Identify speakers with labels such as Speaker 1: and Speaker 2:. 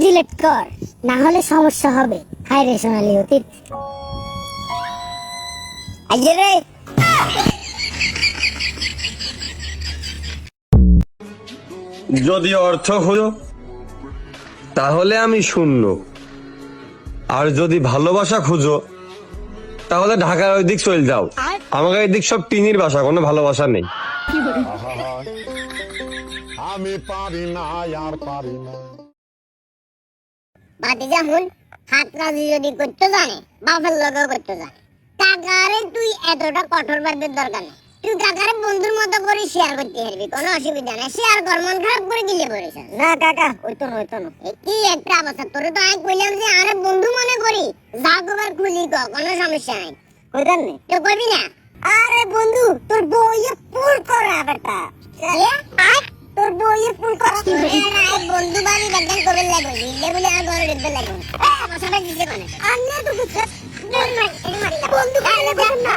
Speaker 1: Delete কর, না হলে সমস্যা হবে। হাই রে সোনালি অতীত। আইয়ে রে।
Speaker 2: যদি অর্থ খোঁজো তাহলে আমি শূন্য, আর যদি ভালোবাসা খুঁজো তাহলে ঢাকার ওই দিক চলে যাও। আমাকে এই দিক সব টিনির বাসা, কোনো ভালোবাসা নেই।
Speaker 3: আমি পারি না আর পারি না।
Speaker 1: বাতি যেমন হাত রাজি যদি করতে জানে, বাপের লগেও করতে জানে। কাকারে তুই এতটা কঠোর বাদের দরকার নেই। তুই কাকারে বন্ধুর মতো করে শেয়ার করতে পারবি, কোনো অসুবিধা নেই। শেয়ার কর, মন খারাপ করে গিলে পড়েছ না কাকা, ওইতো না ওইতো না। কি একটা অবস্থা, তোরে তো আমি কইলাম যে আরে বন্ধু মনে করি, যা কবার খুলি ক, কোনো সমস্যা নাই। কইতাম নে তো কইবি না। আরে বন্ধু, তোর বউয়ে ফুল করা বেটা। তোর বউয়ে ফুল করা বন্ধু বাড়ি দেখেন কবে লাগবে, দিলে বলে আর ঘরে ঢুকতে লাগবে। বসাটা দিতে কোনে আন্না তো কিছু বন্ধু কালে দেখ না।